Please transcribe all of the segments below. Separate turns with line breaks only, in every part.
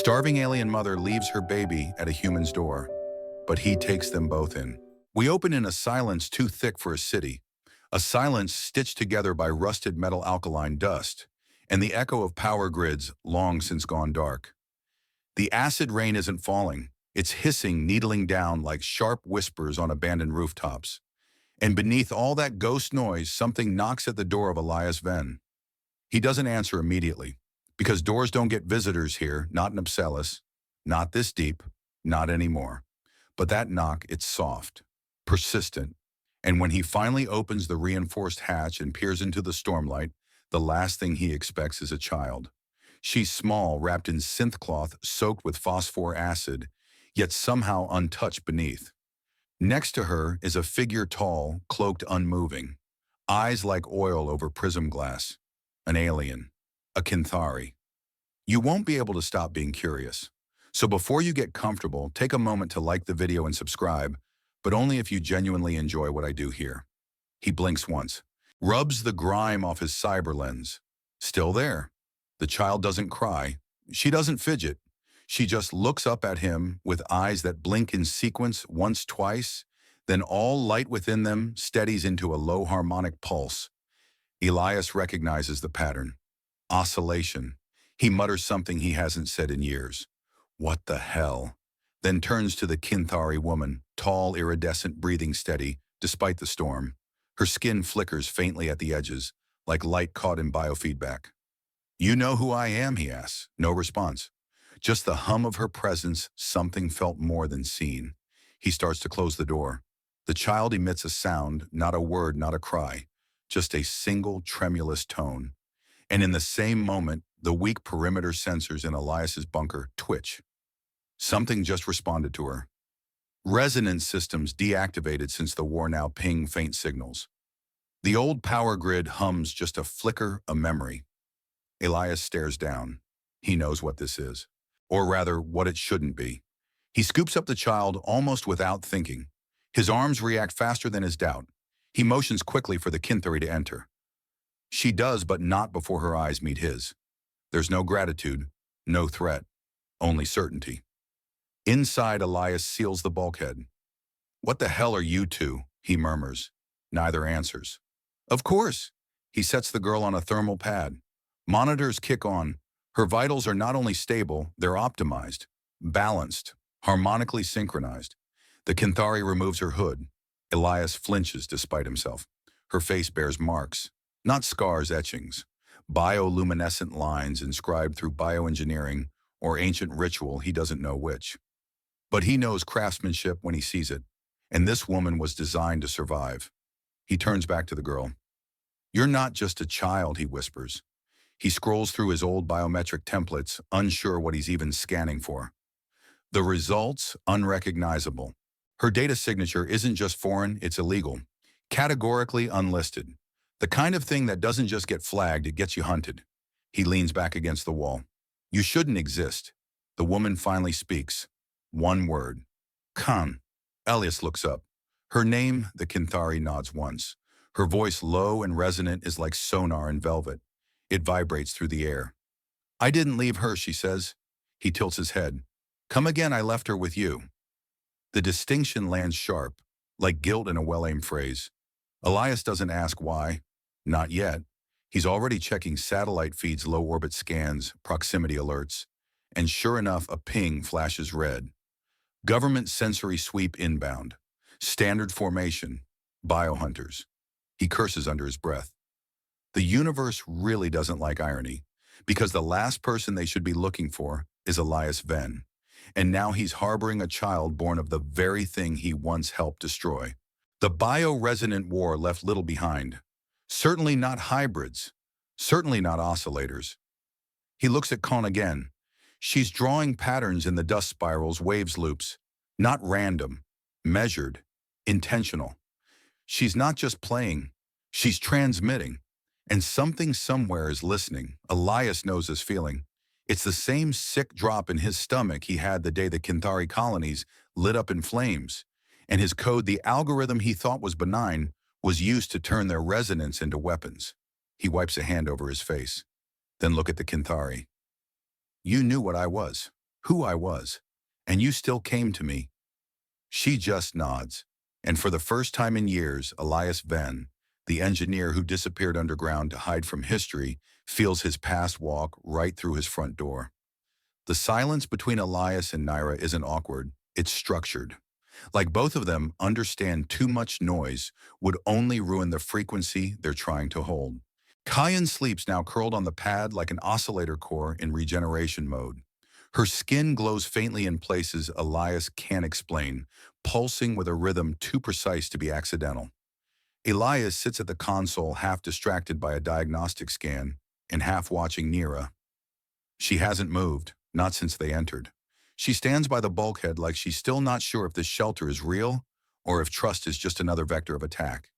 Starving alien mother leaves her baby at a human's door, but he takes them both in. We open in a silence too thick for a city, a silence stitched together by rusted metal alkaline dust, and the echo of power grids long since gone dark. The acid rain isn't falling, it's hissing, needling down like sharp whispers on abandoned rooftops. And beneath all that ghost noise, something knocks at the door of Elias Venn. He doesn't answer immediately, because doors don't get visitors here, not in Upsellis, not this deep, not anymore. But that knock, it's soft, persistent, and when he finally opens the reinforced hatch and peers into the stormlight, the last thing he expects is a child. She's small, wrapped in synth cloth soaked with phosphor acid, yet somehow untouched beneath. Next to her is a figure tall, cloaked unmoving, eyes like oil over prism glass. An alien, a Kinthari. You won't be able to stop being curious. So before you get comfortable, take a moment to like the video and subscribe, but only if you genuinely enjoy what I do here. He blinks once, rubs the grime off his cyber lens. Still there. The child doesn't cry. She doesn't fidget. She just looks up at him with eyes that blink in sequence once, twice, then all light within them steadies into a low harmonic pulse. Elias recognizes the pattern. Oscillation. He mutters something he hasn't said in years. What the hell? Then turns to the Kinthari woman, tall, iridescent, breathing steady, despite the storm. Her skin flickers faintly at the edges, like light caught in biofeedback. "You know who I am?" he asks. No response. Just the hum of her presence, something felt more than seen. He starts to close the door. The child emits a sound, not a word, not a cry, just a single tremulous tone. And in the same moment, the weak perimeter sensors in Elias's bunker twitch. Something just responded to her. Resonance systems deactivated since the war now ping faint signals. The old power grid hums just a flicker, a memory. Elias stares down. He knows what this is. Or rather, what it shouldn't be. He scoops up the child almost without thinking. His arms react faster than his doubt. He motions quickly for the Kinthari to enter. She does, but not before her eyes meet his. There's no gratitude, no threat, only certainty. Inside, Elias seals the bulkhead. "What the hell are you two?" he murmurs. Neither answers. "Of course." He sets the girl on a thermal pad. Monitors kick on. Her vitals are not only stable, they're optimized, balanced, harmonically synchronized. The Kinthari removes her hood. Elias flinches despite himself. Her face bears marks, not scars, etchings. Bioluminescent lines inscribed through bioengineering or ancient ritual, he doesn't know which. But he knows craftsmanship when he sees it, and this woman was designed to survive. He turns back to the girl. "You're not just a child," he whispers. He scrolls through his old biometric templates, unsure what he's even scanning for. The results, unrecognizable. Her data signature isn't just foreign, it's illegal. Categorically unlisted. The kind of thing that doesn't just get flagged, it gets you hunted. He leans back against the wall. "You shouldn't exist." The woman finally speaks. One word. "Khan." Elias looks up. Her name, the Kinthari nods once. Her voice, low and resonant, is like sonar in velvet. It vibrates through the air. "I didn't leave her," she says. He tilts his head. "Come again, I left her with you." The distinction lands sharp, like guilt in a well-aimed phrase. Elias doesn't ask why. Not yet. He's already checking satellite feeds, low-orbit scans, proximity alerts. And sure enough, a ping flashes red. Government sensory sweep inbound. Standard formation. Biohunters. He curses under his breath. The universe really doesn't like irony, because the last person they should be looking for is Elias Venn. And now he's harboring a child born of the very thing he once helped destroy. The bio-resonant war left little behind. Certainly not hybrids. Certainly not oscillators. He looks at Khan again. She's drawing patterns in the dust spirals, waves, loops. Not random. Measured. Intentional. She's not just playing. She's transmitting. And something somewhere is listening. Elias knows this feeling. It's the same sick drop in his stomach he had the day the Kinthari colonies lit up in flames. And his code, the algorithm he thought was benign, was used to turn their resonance into weapons. He wipes a hand over his face. Then look at the Kinthari. "You knew what I was." who I was. And you still came to me. She just nods. And for the first time in years, Elias Venn, the engineer who disappeared underground to hide from history, feels his past walk right through his front door. The silence between Elias and Naira isn't awkward, it's structured. Like both of them understand too much noise would only ruin the frequency they're trying to hold. Kyan sleeps now curled on the pad like an oscillator core in regeneration mode. Her skin glows faintly in places Elias can't explain, pulsing with a rhythm too precise to be accidental. Elias sits at the console half distracted by a diagnostic scan and half watching Nira. She hasn't moved, not since they entered. She stands by the bulkhead like she's still not sure if this shelter is real or if trust is just another vector of attack.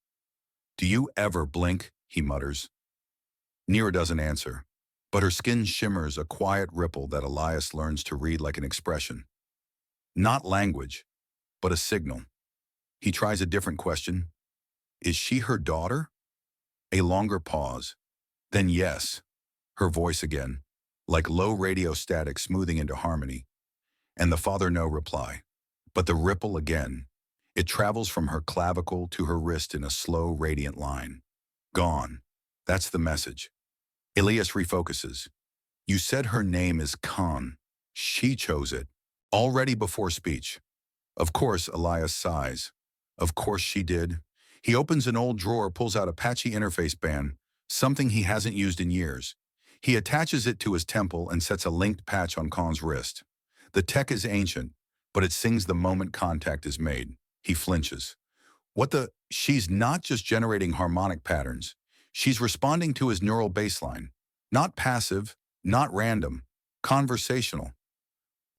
"Do you ever blink?" he mutters. Nira doesn't answer, but her skin shimmers a quiet ripple that Elias learns to read like an expression. Not language, but a signal. He tries a different question. Is she her daughter? A longer pause. Then yes, her voice again, like low radio static smoothing into harmony. And the father no reply. But the ripple again. It travels from her clavicle to her wrist in a slow, radiant line. Gone. That's the message. Elias refocuses. You said her name is Khan. She chose it. Already before speech. Of course, Elias sighs. Of course she did. He opens an old drawer, pulls out a patchy interface band, something he hasn't used in years. He attaches it to his temple and sets a linked patch on Khan's wrist. The tech is ancient, but it sings the moment contact is made. He flinches. What the? She's not just generating harmonic patterns. She's responding to his neural baseline. Not passive, not random, conversational.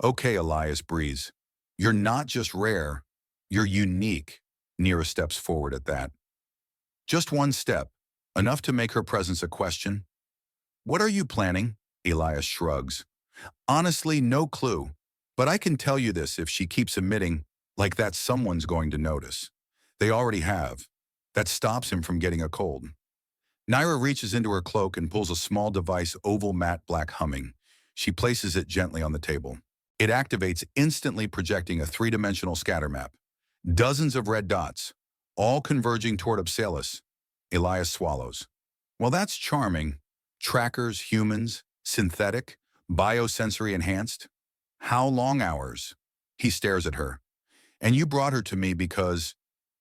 Okay, Elias breathes. You're not just rare, you're unique. Nira steps forward at that. Just one step, enough to make her presence a question. What are you planning? Elias shrugs. Honestly, no clue. But I can tell you this, if she keeps emitting like that, someone's going to notice. They already have. That stops him from getting a cold. Naira reaches into her cloak and pulls a small device, oval matte black humming. She places it gently on the table. It activates, instantly projecting a three-dimensional scatter map. Dozens of red dots, all converging toward Upsalis. Elias swallows. Well, that's charming. Trackers, humans, synthetic, biosensory enhanced. How long hours? He stares at her. And you brought her to me because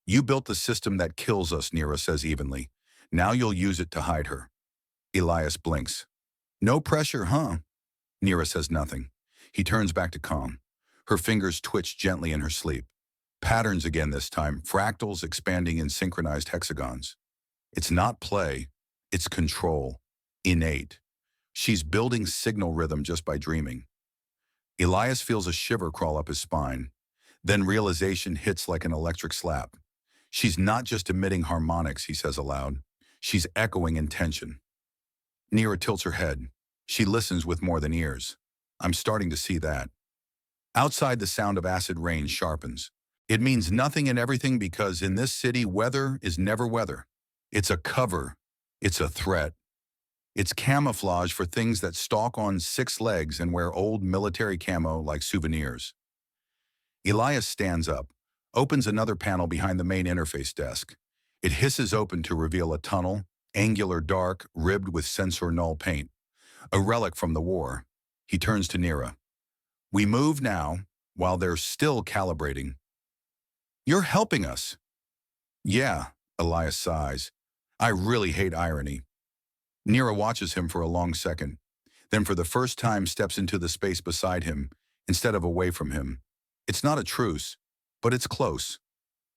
you built the system that kills us, Nira says evenly. Now you'll use it to hide her. Elias blinks. No pressure, huh? Nira says nothing. He turns back to Calm. Her fingers twitch gently in her sleep. Patterns again this time, fractals expanding in synchronized hexagons. It's not play, it's control, innate. She's building signal rhythm just by dreaming. Elias feels a shiver crawl up his spine. Then realization hits like an electric slap. She's not just emitting harmonics, he says aloud. She's echoing intention. Nira tilts her head. She listens with more than ears. I'm starting to see that. Outside, the sound of acid rain sharpens. It means nothing and everything because in this city, weather is never weather. It's a cover. It's a threat. It's camouflage for things that stalk on 6 legs and wear old military camo like souvenirs. Elias stands up, opens another panel behind the main interface desk. It hisses open to reveal a tunnel, angular dark, ribbed with sensor null paint. A relic from the war. He turns to Nira. We move now, while they're still calibrating. You're helping us. Yeah, Elias sighs. I really hate irony. Nira watches him for a long second, then for the first time steps into the space beside him, instead of away from him. It's not a truce, but it's close.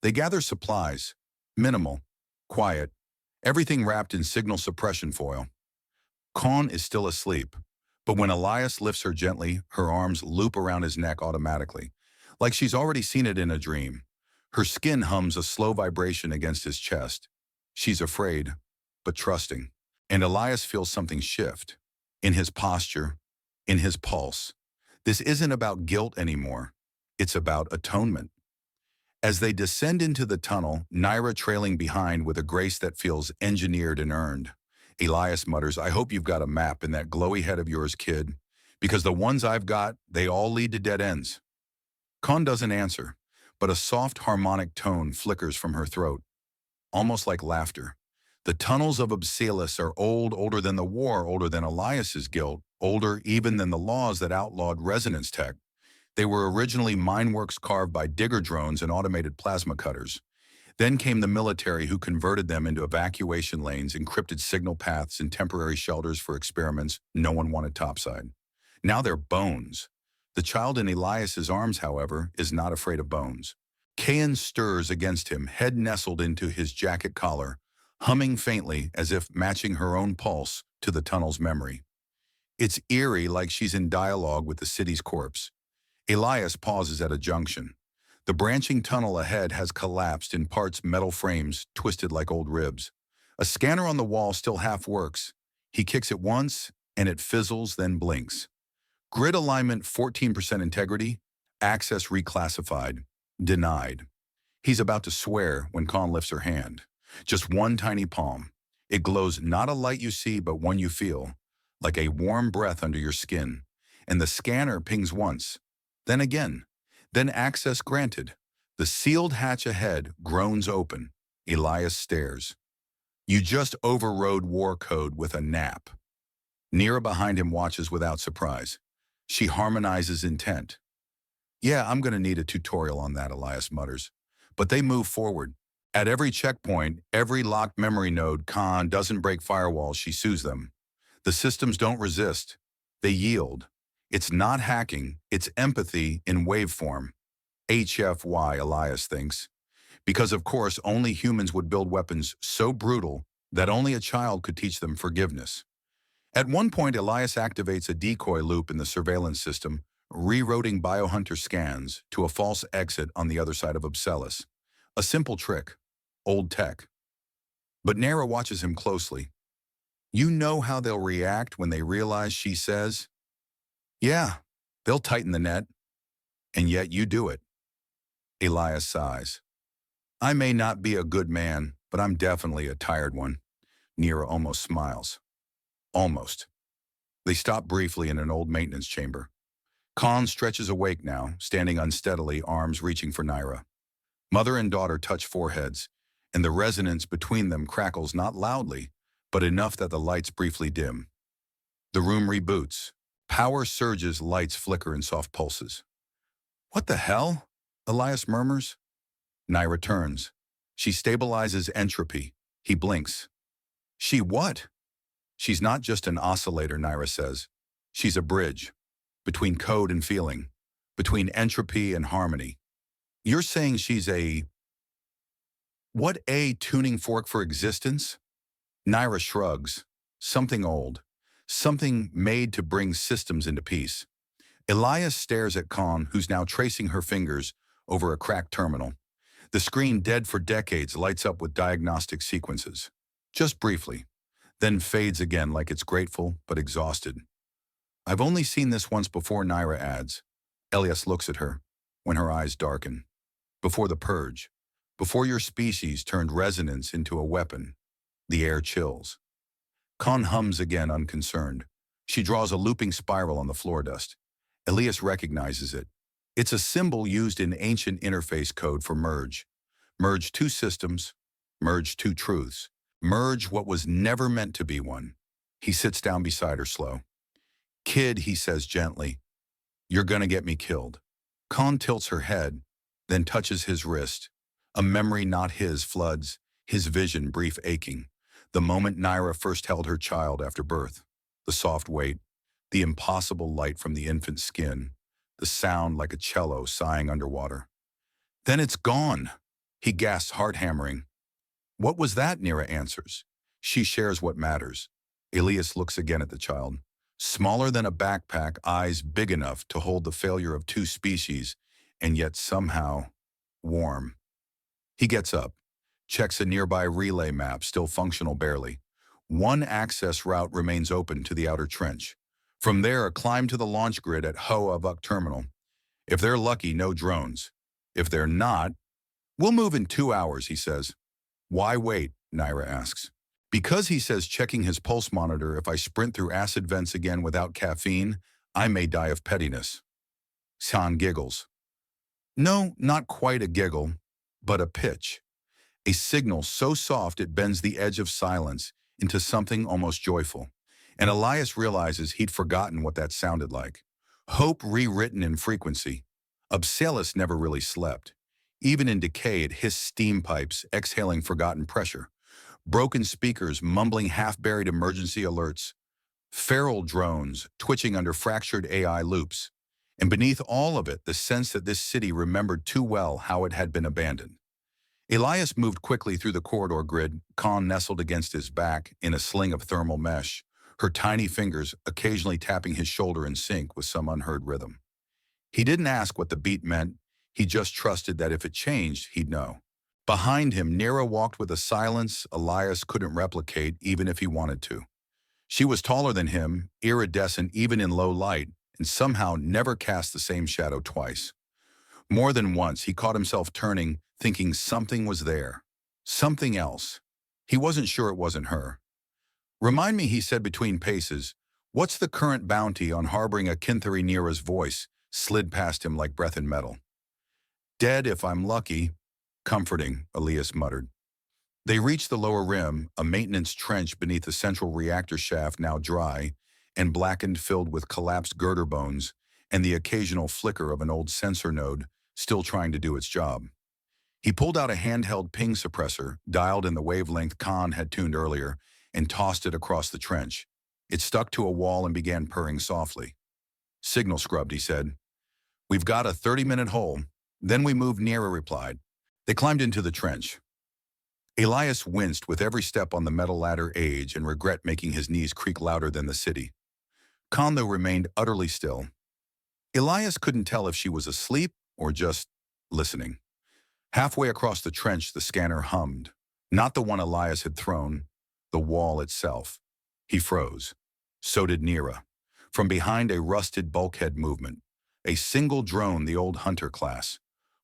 They gather supplies, minimal, quiet, everything wrapped in signal suppression foil. Khan is still asleep, but when Elias lifts her gently, her arms loop around his neck automatically, like she's already seen it in a dream. Her skin hums a slow vibration against his chest. She's afraid, but trusting. And Elias feels something shift. In his posture, in his pulse. This isn't about guilt anymore. It's about atonement. As they descend into the tunnel, Naira trailing behind with a grace that feels engineered and earned. Elias mutters, I hope you've got a map in that glowy head of yours, kid, Because the ones I've got, they all lead to dead ends. Khan doesn't answer, but a soft harmonic tone flickers from her throat, almost like laughter. The tunnels of Obsilis are old, older than the war, older than Elias's guilt, older even than the laws that outlawed resonance tech. They were originally mineworks carved by digger drones and automated plasma cutters. Then came the military, who converted them into evacuation lanes, encrypted signal paths, and temporary shelters for experiments no one wanted topside. Now they're bones. The child in Elias's arms, however, is not afraid of bones. Kayan stirs against him, head nestled into his jacket collar, humming faintly as if matching her own pulse to the tunnel's memory. It's eerie, like she's in dialogue with the city's corpse. Elias pauses at a junction. The branching tunnel ahead has collapsed, in parts metal frames twisted like old ribs. A scanner on the wall still half works. He kicks it once, and it fizzles, then blinks. Grid alignment 14% integrity, access reclassified, denied. He's about to swear when Khan lifts her hand. Just one tiny palm. It glows, not a light you see, but one you feel, like a warm breath under your skin. And the scanner pings once, then again, then access granted. The sealed hatch ahead groans open. Elias stares. You just overrode war code with a nap. Nira behind him watches without surprise. She harmonizes intent. Yeah, I'm going to need a tutorial on that, Elias mutters. But they move forward. At every checkpoint, every locked memory node, Khan doesn't break firewalls, she sues them. The systems don't resist. They yield. It's not hacking, it's empathy in waveform. HFY, Elias thinks. Because of course, only humans would build weapons so brutal that only a child could teach them forgiveness. At one point, Elias activates a decoy loop in the surveillance system, rerouting biohunter scans to a false exit on the other side of Obsilis. A simple trick. Old tech. But Nara watches him closely. You know how they'll react when they realize she says, yeah, they'll tighten the net. And yet you do it. Elias sighs. I may not be a good man, but I'm definitely a tired one. Nira almost smiles. Almost. They stop briefly in an old maintenance chamber. Khan stretches awake now, standing unsteadily, arms reaching for Nira. Mother and daughter touch foreheads, and the resonance between them crackles not loudly, but enough that the lights briefly dim. The room reboots. Power surges, lights flicker in soft pulses. What the hell? Elias murmurs. Nira turns. She stabilizes entropy. He blinks. She what? She's not just an oscillator, Nira says. She's a bridge. Between code and feeling. Between entropy and harmony. You're saying she's a... What, a tuning fork for existence? Nira shrugs. Something old. Something made to bring systems into peace. Elias stares at Khan, who's now tracing her fingers over a cracked terminal. The screen, dead for decades, lights up with diagnostic sequences. Just briefly. Then fades again like it's grateful but exhausted. I've only seen this once before, Nira adds. Elias looks at her, when her eyes darken. Before the purge. Before your species turned resonance into a weapon. The air chills. Khan hums again, unconcerned. She draws a looping spiral on the floor dust. Elias recognizes it. It's a symbol used in ancient interface code for merge. Merge two systems. Merge two truths. Merge what was never meant to be one. He sits down beside her, slow. Kid, he says gently, you're gonna get me killed. Khan tilts her head, then touches his wrist. A memory not his floods, his vision brief aching. The moment Nira first held her child after birth. The soft weight, the impossible light from the infant's skin, the sound like a cello sighing underwater. Then it's gone, he gasps, heart hammering. What was that? Nira answers. She shares what matters. Elias looks again at the child. Smaller than a backpack, eyes big enough to hold the failure of two species, and yet somehow warm. He gets up, checks a nearby relay map, still functional barely. One access route remains open to the outer trench. From there, a climb to the launch grid at HFY Terminal. If they're lucky, no drones. If they're not, we'll move in 2 hours, he says. Why wait? Nira asks. Because, he says, checking his pulse monitor, if I sprint through acid vents again without caffeine, I may die of pettiness. Khan giggles. No, not quite a giggle, but a pitch. A signal so soft it bends the edge of silence into something almost joyful. And Elias realizes he'd forgotten what that sounded like. Hope rewritten in frequency. Upsalis never really slept. Even in decay, it hissed steam pipes, exhaling forgotten pressure. Broken speakers mumbling half-buried emergency alerts. Feral drones twitching under fractured AI loops. And beneath all of it, the sense that this city remembered too well how it had been abandoned. Elias moved quickly through the corridor grid, Khan nestled against his back in a sling of thermal mesh, her tiny fingers occasionally tapping his shoulder in sync with some unheard rhythm. He didn't ask what the beat meant, he just trusted that if it changed, he'd know. Behind him, Nira walked with a silence Elias couldn't replicate even if he wanted to. She was taller than him, iridescent even in low light, and somehow never cast the same shadow twice. More than once, he caught himself turning, thinking something was there. Something else. He wasn't sure it wasn't her. Remind me, he said between paces, what's the current bounty on harboring a Kinthari? Nira's voice slid past him like breath in metal. Dead if I'm lucky. Comforting, Elias muttered. They reached the lower rim, a maintenance trench beneath the central reactor shaft now dry and blackened, filled with collapsed girder bones and the occasional flicker of an old sensor node still trying to do its job. He pulled out a handheld ping suppressor, dialed in the wavelength Khan had tuned earlier, and tossed it across the trench. It stuck to a wall and began purring softly. Signal scrubbed, he said. We've got a 30-minute hole. Then we move, Nira replied. They climbed into the trench. Elias winced with every step on the metal ladder, age and regret making his knees creak louder than the city. Khan, though, remained utterly still. Elias couldn't tell if she was asleep or just listening. Halfway across the trench, the scanner hummed. Not the one Elias had thrown, the wall itself. He froze. So did Nira. From behind a rusted bulkhead movement. A single drone, the old Hunter class.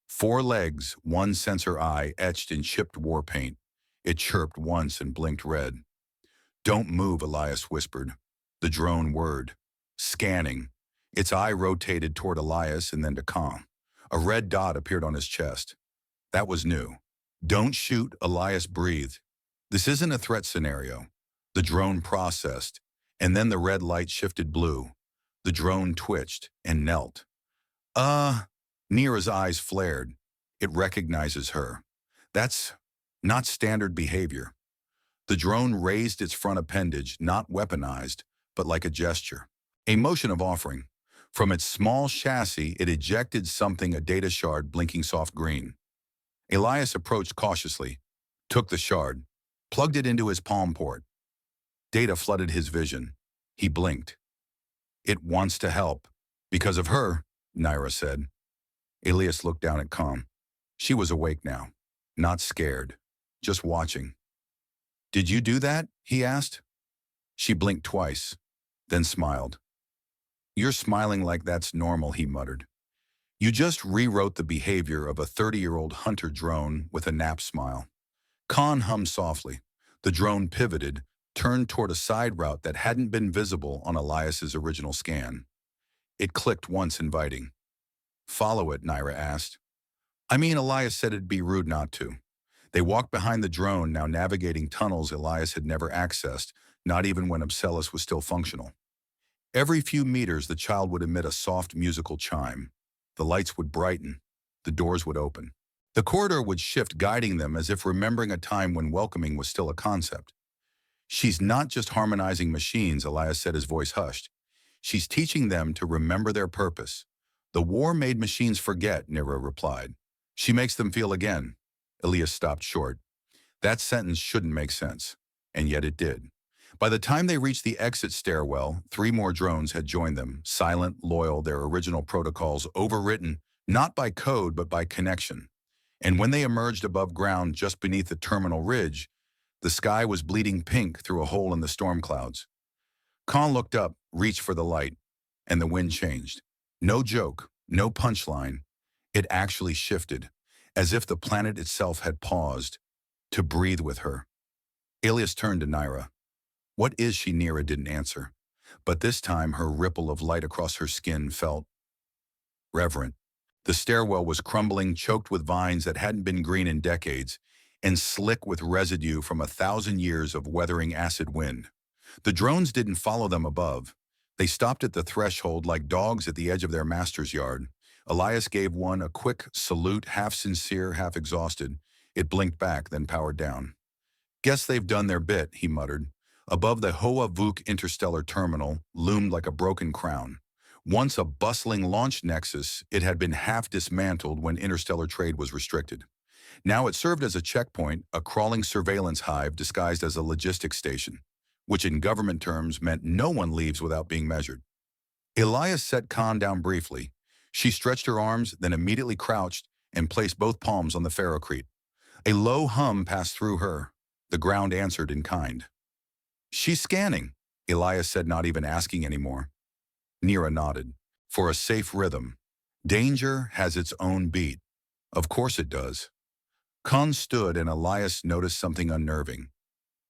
4 legs, 1 sensor eye etched in chipped war paint. It chirped once and blinked red. Don't move, Elias whispered. The drone whirred. Scanning. Its eye rotated toward Elias and then to Khan. A red dot appeared on his chest. That was new. Don't shoot, Elias breathed. This isn't a threat scenario. The drone processed, and then the red light shifted blue. The drone twitched and knelt. Nira's eyes flared. It recognizes her. That's not standard behavior. The drone raised its front appendage, not weaponized, but like a gesture. A motion of offering. From its small chassis, it ejected something, a data shard blinking soft green. Elias approached cautiously, took the shard, plugged it into his palm port. Data flooded his vision. He blinked. It wants to help. Because of her, Nira said. Elias looked down at Khan. She was awake now, not scared, just watching. Did you do that? He asked. She blinked twice, then smiled. You're smiling like that's normal, he muttered. You just rewrote the behavior of a 30-year-old hunter drone with a nap smile. Khan hummed softly. The drone pivoted, turned toward a side route that hadn't been visible on Elias's original scan. It clicked once, inviting. Follow it, Nira asked. I mean, Elias said it'd be rude not to. They walked behind the drone, now navigating tunnels Elias had never accessed, not even when Upsalis was still functional. Every few meters, the child would emit a soft musical chime. The lights would brighten. The doors would open. The corridor would shift, guiding them as if remembering a time when welcoming was still a concept. She's not just harmonizing machines, Elias said, his voice hushed. She's teaching them to remember their purpose. The war made machines forget, Nira replied. She makes them feel again. Elias stopped short. That sentence shouldn't make sense. And yet it did. By the time they reached the exit stairwell, 3 more drones had joined them, silent, loyal, their original protocols overwritten, not by code but by connection. And when they emerged above ground just beneath the terminal ridge, the sky was bleeding pink through a hole in the storm clouds. Khan looked up, reached for the light, and the wind changed. No joke, no punchline. It actually shifted, as if the planet itself had paused to breathe with her. Elias turned to Nira. What is she? Nira didn't answer. but this time her ripple of light across her skin felt reverent. The stairwell was crumbling, choked with vines that hadn't been green in decades, and slick with residue from 1,000 years of weathering acid wind. The drones didn't follow them above. They stopped at the threshold like dogs at the edge of their master's yard. Elias gave one a quick salute, half sincere, half exhausted. It blinked back, then powered down. Guess they've done their bit, he muttered. Above the Hoa Vuk interstellar terminal loomed like a broken crown. Once a bustling launch nexus, it had been half dismantled when interstellar trade was restricted. Now it served as a checkpoint, a crawling surveillance hive disguised as a logistics station, which in government terms meant no one leaves without being measured. Elias set Khan down briefly. She stretched her arms, then immediately crouched and placed both palms on the ferrocrete. A low hum passed through her. The ground answered in kind. She's scanning, Elias said, not even asking anymore. Nira nodded. For a safe rhythm. Danger has its own beat. Of course it does. Khan stood and Elias noticed something unnerving.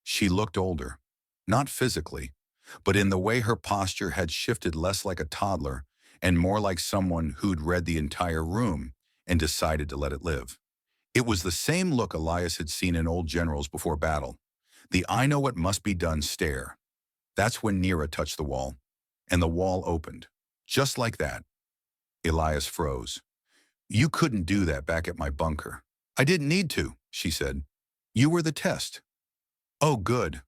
She looked older. Not physically, but in the way her posture had shifted, less like a toddler and more like someone who'd read the entire room and decided to let it live. It was the same look Elias had seen in old generals before battle. The "I know what must be done" stare. That's when Nira touched the wall, and the wall opened. Just like that. Elias froze. You couldn't do that back at my bunker. I didn't need to, she said. You were the test. Oh, good.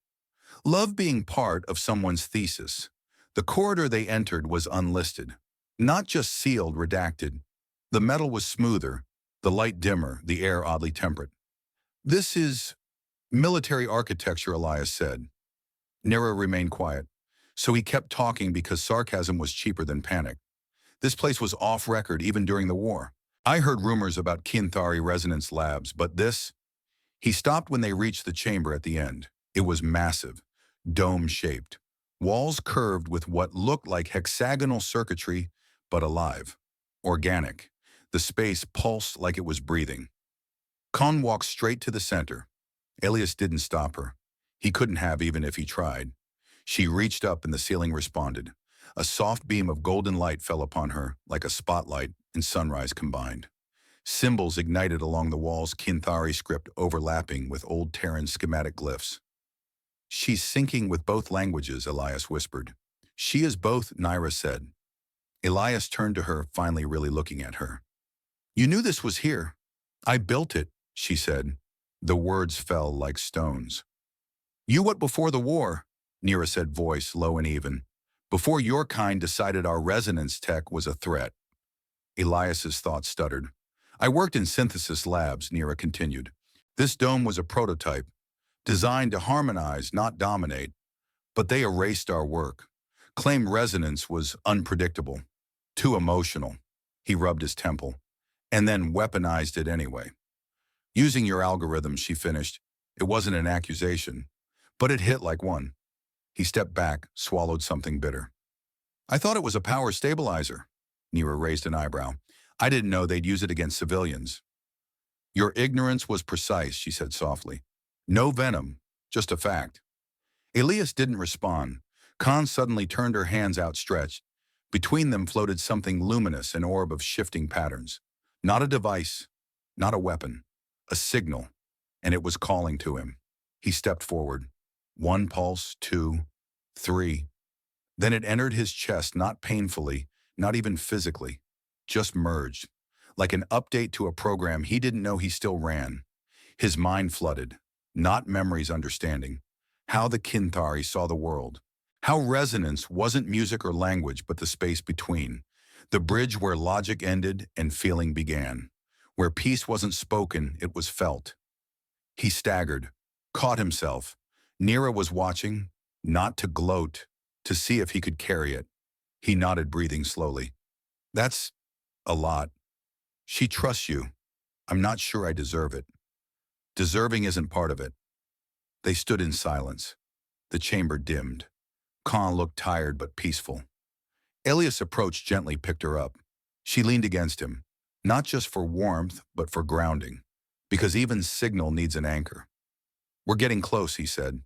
Love being part of someone's thesis. The corridor they entered was unlisted. Not just sealed, redacted. The metal was smoother, the light dimmer, the air oddly temperate. This is military architecture, Elias said. Nira remained quiet, so he kept talking because sarcasm was cheaper than panic. This place was off record even during the war. I heard rumors about Kinthari resonance labs, but this... He stopped when they reached the chamber at the end. It was massive, dome-shaped. Walls curved with what looked like hexagonal circuitry, but alive. Organic. The space pulsed like it was breathing. Khan walked straight to the center. Elias didn't stop her. He couldn't have, even if he tried. She reached up and the ceiling responded. A soft beam of golden light fell upon her, like a spotlight and sunrise combined. Symbols ignited along the walls, Kinthari script overlapping with old Terran schematic glyphs. She's syncing with both languages, Elias whispered. She is both, Nira said. Elias turned to her, finally really looking at her. You knew this was here. I built it, she said. The words fell like stones. You what before the war, Nira said, voice low and even. Before your kind decided our resonance tech was a threat. Elias's thoughts stuttered. I worked in synthesis labs, Nira continued. This dome was a prototype, designed to harmonize, not dominate. But they erased our work. Claimed resonance was unpredictable, too emotional. He rubbed his temple, and then weaponized it anyway. Using your algorithms, she finished. It wasn't an accusation, but it hit like one. He stepped back, swallowed something bitter. I thought it was a power stabilizer. Nira raised an eyebrow. I didn't know they'd use it against civilians. Your ignorance was precise, she said softly. No venom, just a fact. Elias didn't respond. Khan suddenly turned, her hands outstretched. Between them floated something luminous, an orb of shifting patterns. Not a device, not a weapon, a signal, and it was calling to him. He stepped forward. 1 pulse, 2, 3. Then it entered his chest, not painfully, not even physically, just merged, like an update to a program he didn't know he still ran. His mind flooded, not memories, understanding. How the Kinthari saw the world. How resonance wasn't music or language, but the space between. The bridge where logic ended and feeling began. Where peace wasn't spoken, it was felt. He staggered, caught himself. Nira was watching, not to gloat, to see if he could carry it. He nodded, breathing slowly. That's a lot. She trusts you. I'm not sure I deserve it. Deserving isn't part of it. They stood in silence. The chamber dimmed. Khan looked tired but peaceful. Elias approached gently, picked her up. She leaned against him, not just for warmth, but for grounding, because even signal needs an anchor. We're getting close, he said.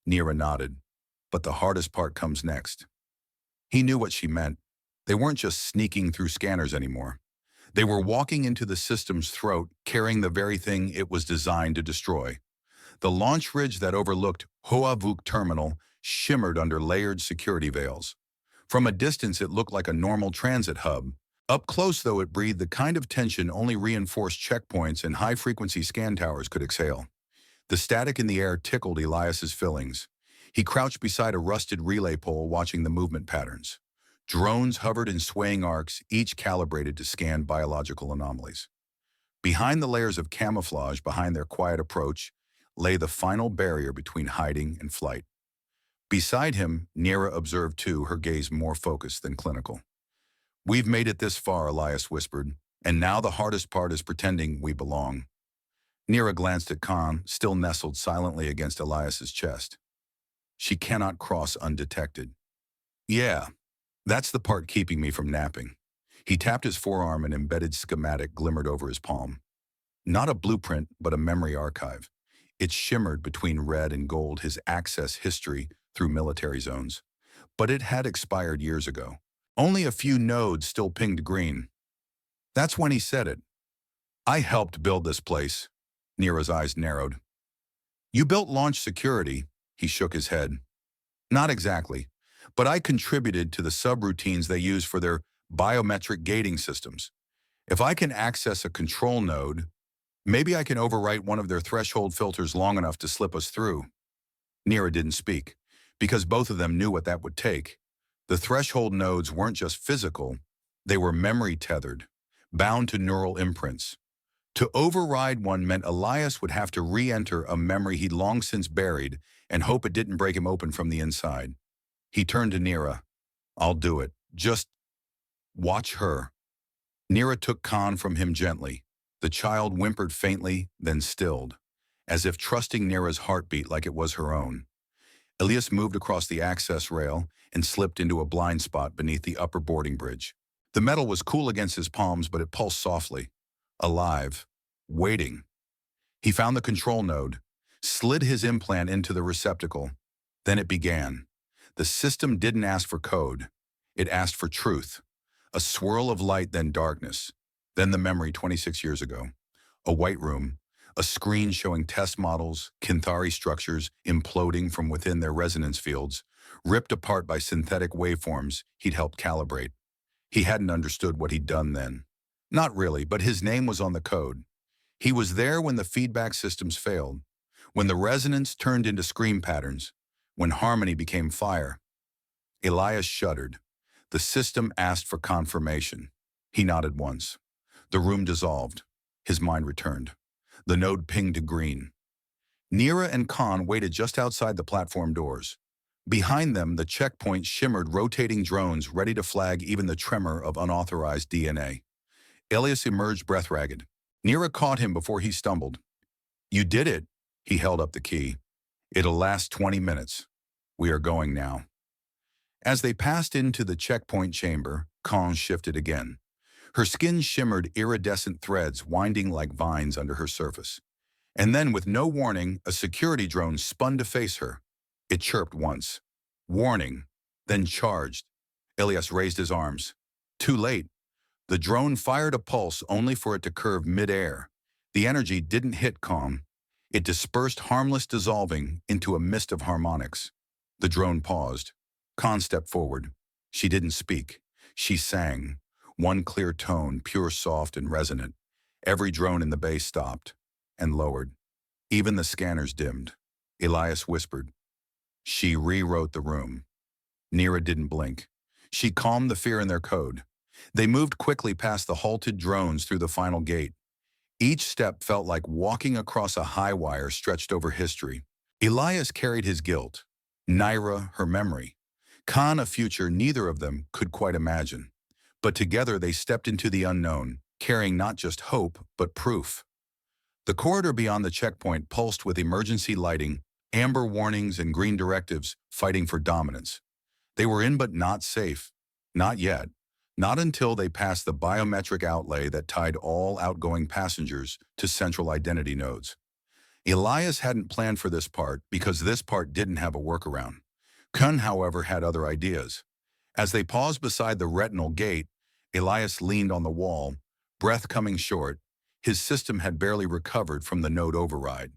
Nira nodded. But the hardest part comes next. He knew what she meant. They weren't just sneaking through scanners anymore. They were walking into the system's throat, carrying the very thing it was designed to destroy. The launch ridge that overlooked Hoa Vuk Terminal shimmered under layered security veils. From a distance, it looked like a normal transit hub. Up close, though, it breathed the kind of tension only reinforced checkpoints and high-frequency scan towers could exhale. The static in the air tickled Elias's fillings. He crouched beside a rusted relay pole, watching the movement patterns. Drones hovered in swaying arcs, each calibrated to scan biological anomalies. Behind the layers of camouflage, behind their quiet approach, lay the final barrier between hiding and flight. Beside him, Nira observed too, her gaze more focused than clinical. "We've made it this far," Elias whispered, "and now the hardest part is pretending we belong." Nira glanced at Khan, still nestled silently against Elias's chest. "She cannot cross undetected." "Yeah, that's the part keeping me from napping." He tapped his forearm, an embedded schematic glimmered over his palm. Not a blueprint, but a memory archive. It shimmered between red and gold, his access history through military zones. But it had expired years ago. Only a few nodes still pinged green. That's when he said it. "I helped build this place." Nira's eyes narrowed. "You built launch security," he shook his head. "Not exactly, but I contributed to the subroutines they use for their biometric gating systems. If I can access a control node, maybe I can overwrite one of their threshold filters long enough to slip us through." Nira didn't speak, because both of them knew what that would take. The threshold nodes weren't just physical, they were memory-tethered, bound to neural imprints. To override one meant Elias would have to re-enter a memory he'd long since buried and hope it didn't break him open from the inside. He turned to Nira. "I'll do it. Just watch her." Nira took Khan from him gently. The child whimpered faintly, then stilled, as if trusting Nira's heartbeat like it was her own. Elias moved across the access rail and slipped into a blind spot beneath the upper boarding bridge. The metal was cool against his palms, but it pulsed softly. Alive. Waiting. He found the control node, slid his implant into the receptacle. Then it began. The system didn't ask for code. It asked for truth. A swirl of light, then darkness. Then the memory 26 years ago. A white room. A screen showing test models, Kinthari structures imploding from within their resonance fields, ripped apart by synthetic waveforms he'd helped calibrate. He hadn't understood what he'd done then. Not really, but his name was on the code. He was there when the feedback systems failed, when the resonance turned into scream patterns, when harmony became fire. Elias shuddered. The system asked for confirmation. He nodded once. The room dissolved. His mind returned. The node pinged to green. Nira and Khan waited just outside the platform doors. Behind them, the checkpoint shimmered rotating drones ready to flag even the tremor of unauthorized DNA. Elias emerged breath-ragged. Nira caught him before he stumbled. "You did it." He held up the key. "It'll last 20 minutes. We are going now." As they passed into the checkpoint chamber, Khan shifted again. Her skin shimmered iridescent threads winding like vines under her surface. And then, with no warning, a security drone spun to face her. It chirped once. Warning. Then charged. Elias raised his arms. Too late. The drone fired a pulse only for it to curve mid-air. The energy didn't hit Khan. It dispersed, harmless, dissolving into a mist of harmonics. The drone paused. Khan stepped forward. She didn't speak. She sang. One clear tone, pure, soft, and resonant. Every drone in the base stopped and lowered. Even the scanners dimmed. Elias whispered. She rewrote the room. Nira didn't blink. She calmed the fear in their code. They moved quickly past the halted drones through the final gate. Each step felt like walking across a high wire stretched over history. Elias carried his guilt. Nira, her memory. Khan, a future neither of them could quite imagine. But together they stepped into the unknown, carrying not just hope, but proof. The corridor beyond the checkpoint pulsed with emergency lighting, amber warnings and green directives fighting for dominance. They were in but not safe. Not yet. Not until they passed the biometric outlay that tied all outgoing passengers to central identity nodes. Elias hadn't planned for this part because this part didn't have a workaround. Kun, however, had other ideas. As they paused beside the retinal gate, Elias leaned on the wall, breath coming short. His system had barely recovered from the node override.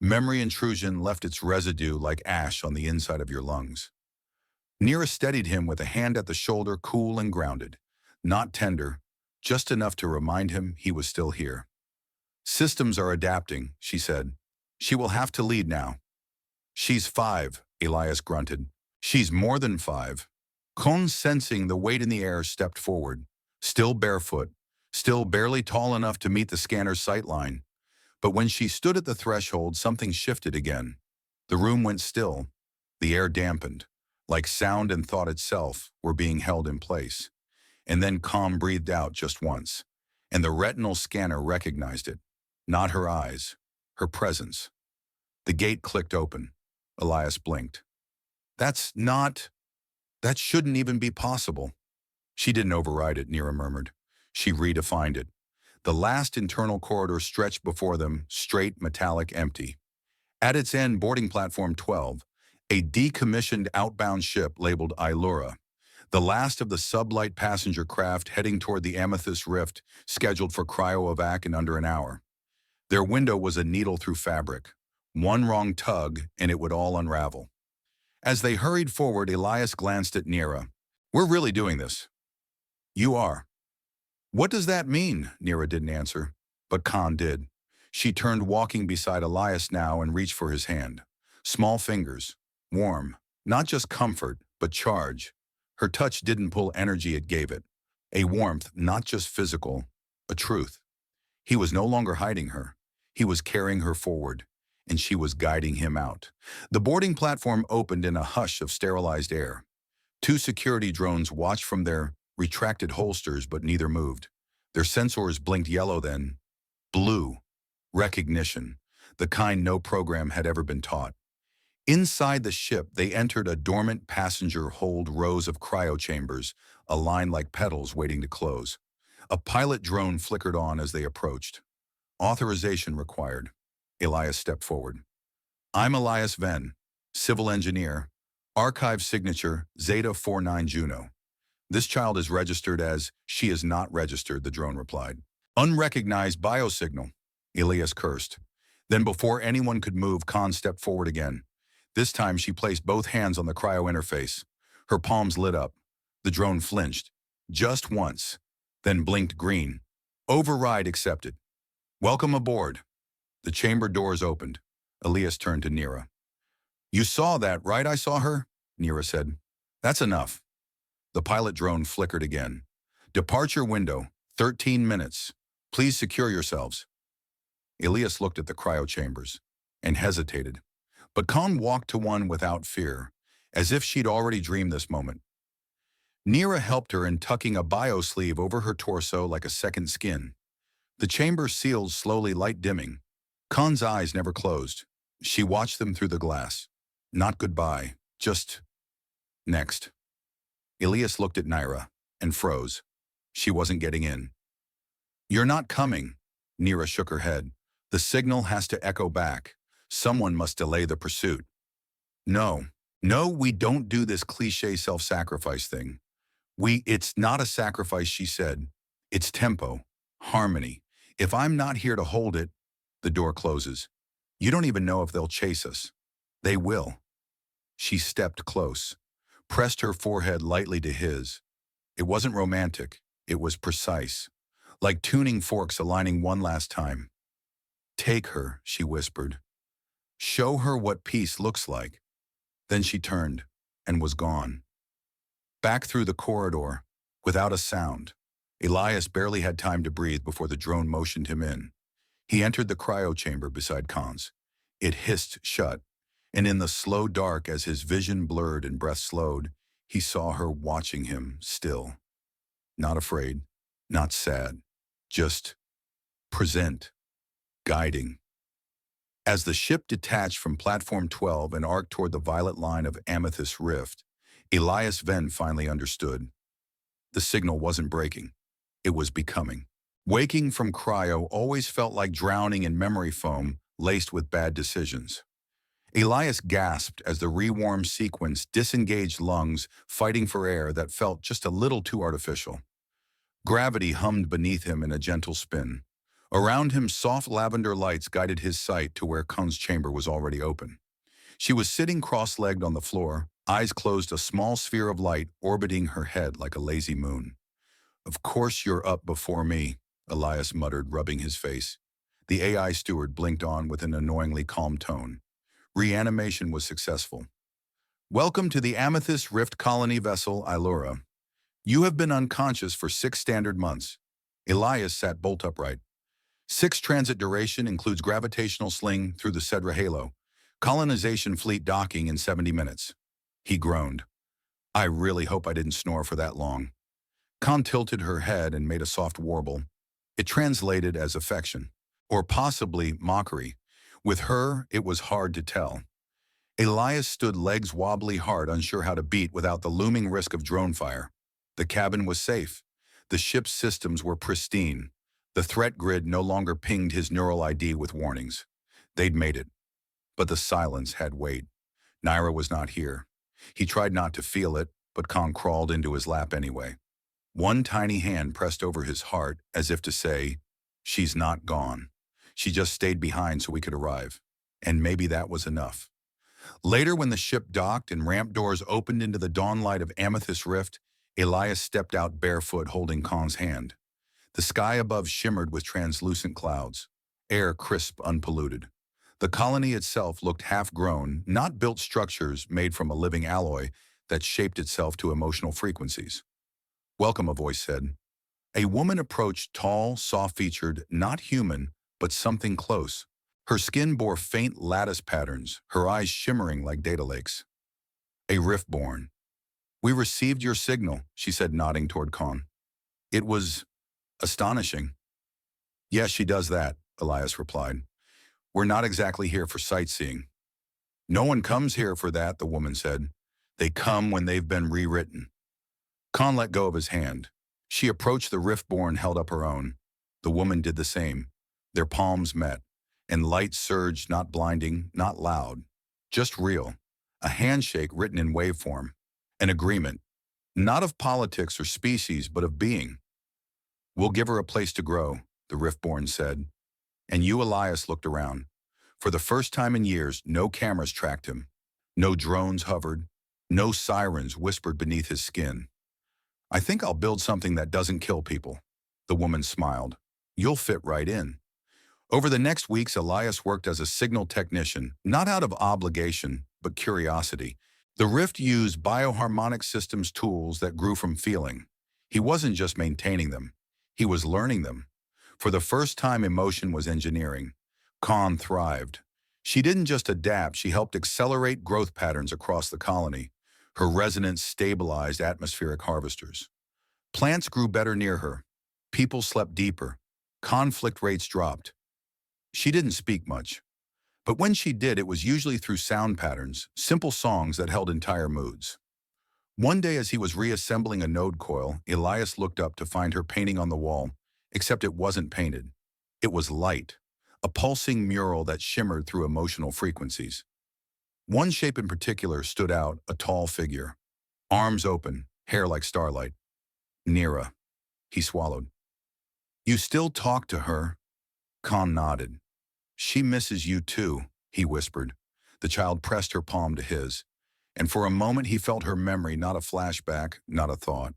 Memory intrusion left its residue like ash on the inside of your lungs. Nira steadied him with a hand at the shoulder, cool and grounded. Not tender, just enough to remind him he was still here. Systems are adapting, she said. She will have to lead now. She's 5, Elias grunted. She's more than 5. Kon, sensing the weight in the air, stepped forward. Still barefoot, still barely tall enough to meet the scanner's sightline. But when she stood at the threshold, something shifted again. The room went still. The air dampened, like sound and thought itself were being held in place. And then Calm breathed out just once, and the retinal scanner recognized it. Not her eyes, her presence. The gate clicked open. Elias blinked. That shouldn't even be possible. She didn't override it, Nira murmured. She redefined it. The last internal corridor stretched before them, straight, metallic, empty. At its end, boarding platform 12, a decommissioned outbound ship labeled Ilura, the last of the sublight passenger craft heading toward the Amethyst Rift, scheduled for cryo-evac in under an hour. Their window was a needle through fabric. One wrong tug, and it would all unravel. As they hurried forward, Elias glanced at Nira. We're really doing this. You are. What does that mean? Nira didn't answer, but Khan did. She turned, walking beside Elias now, and reached for his hand. Small fingers, warm, not just comfort, but charge. Her touch didn't pull energy, it gave it. A warmth, not just physical, a truth. He was no longer hiding her. He was carrying her forward, and she was guiding him out. The boarding platform opened in a hush of sterilized air. 2 security drones watched from their retracted holsters, but neither moved. Their sensors blinked yellow, then blue. Recognition, the kind no program had ever been taught. Inside the ship, they entered a dormant passenger hold, rows of cryo chambers, aligned like petals waiting to close. A pilot drone flickered on as they approached. Authorization required. Elias stepped forward. I'm Elias Venn, civil engineer. Archive signature, Zeta 49 Juno. This child is registered as, she is not registered, the drone replied. Unrecognized biosignal, Elias cursed. Then before anyone could move, Khan stepped forward again. This time she placed both hands on the cryo interface. Her palms lit up. The drone flinched. Just once. Then blinked green. Override accepted. Welcome aboard. The chamber doors opened. Elias turned to Nira. You saw that, right? I saw her, Nira said. That's enough. The pilot drone flickered again. Departure window, 13 minutes. Please secure yourselves. Elias looked at the cryo chambers and hesitated. But Khan walked to one without fear, as if she'd already dreamed this moment. Nira helped her in tucking a bio sleeve over her torso like a second skin. The chamber sealed slowly, light dimming. Khan's eyes never closed. She watched them through the glass. Not goodbye, just next. Elias looked at Nira and froze. She wasn't getting in. You're not coming, Nira shook her head. The signal has to echo back. Someone must delay the pursuit. No, we don't do this cliché self-sacrifice thing. It's not a sacrifice, she said. It's tempo, harmony. If I'm not here to hold it, the door closes. You don't even know if they'll chase us. They will. She stepped close, pressed her forehead lightly to his. It wasn't romantic. It was precise, like tuning forks aligning one last time. Take her, she whispered. Show her what peace looks like. Then she turned and was gone. Back through the corridor, without a sound. Elias barely had time to breathe before the drone motioned him in. He entered the cryo chamber beside Khan's. It hissed shut, and in the slow dark, as his vision blurred and breath slowed, he saw her watching him still. Not afraid, not sad, just present, guiding. As the ship detached from platform 12 and arced toward the violet line of Amethyst Rift, Elias Venn finally understood. The signal wasn't breaking. It was becoming. Waking from cryo always felt like drowning in memory foam laced with bad decisions. Elias gasped as the rewarm sequence disengaged lungs fighting for air that felt just a little too artificial. Gravity hummed beneath him in a gentle spin. Around him, soft lavender lights guided his sight to where Khan's chamber was already open. She was sitting cross-legged on the floor, eyes closed, a small sphere of light orbiting her head like a lazy moon. "Of course you're up before me," Elias muttered, rubbing his face. The AI steward blinked on with an annoyingly calm tone. Reanimation was successful. "Welcome to the Amethyst Rift colony vessel, Ilura. You have been unconscious for 6 standard months." Elias sat bolt upright. 6 transit duration includes gravitational sling through the Cedra halo. Colonization fleet docking in 70 minutes. He groaned. "I really hope I didn't snore for that long." Khan tilted her head and made a soft warble. It translated as affection, or possibly mockery. With her, it was hard to tell. Elias stood legs wobbly hard, unsure how to beat without the looming risk of drone fire. The cabin was safe. The ship's systems were pristine. The threat grid no longer pinged his neural ID with warnings. They'd made it. But the silence had weight. Naira was not here. He tried not to feel it, but Khan crawled into his lap anyway. One tiny hand pressed over his heart as if to say, "She's not gone. She just stayed behind so we could arrive." And maybe that was enough. Later, when the ship docked and ramp doors opened into the dawnlight of Amethyst Rift, Elias stepped out barefoot holding Khan's hand. The sky above shimmered with translucent clouds, air crisp, unpolluted. The colony itself looked half-grown, not built structures made from a living alloy that shaped itself to emotional frequencies. "Welcome," a voice said. A woman approached, tall, soft-featured, not human, but something close. Her skin bore faint lattice patterns, her eyes shimmering like data lakes. "A riftborn. We received your signal," she said, nodding toward Khan. "It was astonishing." "Yes, she does that," Elias replied. "We're not exactly here for sightseeing." "No one comes here for that," the woman said. "They come when they've been rewritten." Khan let go of his hand. She approached the riftborn, held up her own. The woman did the same. Their palms met, and light surged, not blinding, not loud, just real. A handshake written in waveform. An agreement, not of politics or species, but of being. "We'll give her a place to grow," the riftborn said. And you, Elias, looked around. For the first time in years, no cameras tracked him. No drones hovered. No sirens whispered beneath his skin. "I think I'll build something that doesn't kill people." The woman smiled. "You'll fit right in." Over the next weeks, Elias worked as a signal technician, not out of obligation, but curiosity. The Rift used bioharmonic systems tools that grew from feeling. He wasn't just maintaining them. He was learning them. For the first time, emotion was engineering. Khan thrived. She didn't just adapt, she helped accelerate growth patterns across the colony. Her resonance stabilized atmospheric harvesters. Plants grew better near her. People slept deeper. Conflict rates dropped. She didn't speak much. But when she did, it was usually through sound patterns, simple songs that held entire moods. One day, as he was reassembling a node coil, Elias looked up to find her painting on the wall, except it wasn't painted. It was light, a pulsing mural that shimmered through emotional frequencies. One shape in particular stood out, a tall figure. Arms open, hair like starlight. "Nira." He swallowed. "You still talk to her?" Khan nodded. "She misses you too," he whispered. The child pressed her palm to his, and for a moment he felt her memory, not a flashback, not a thought.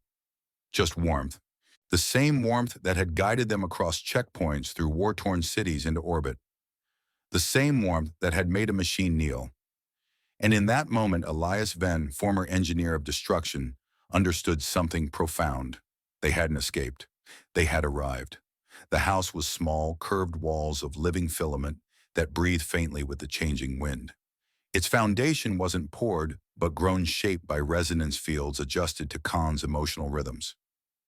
Just warmth. The same warmth that had guided them across checkpoints through war-torn cities into orbit. The same warmth that had made a machine kneel. And in that moment, Elias Venn, former engineer of destruction, understood something profound. They hadn't escaped. They had arrived. The house was small, curved walls of living filament that breathed faintly with the changing wind. Its foundation wasn't poured, but grown shaped by resonance fields adjusted to Khan's emotional rhythms.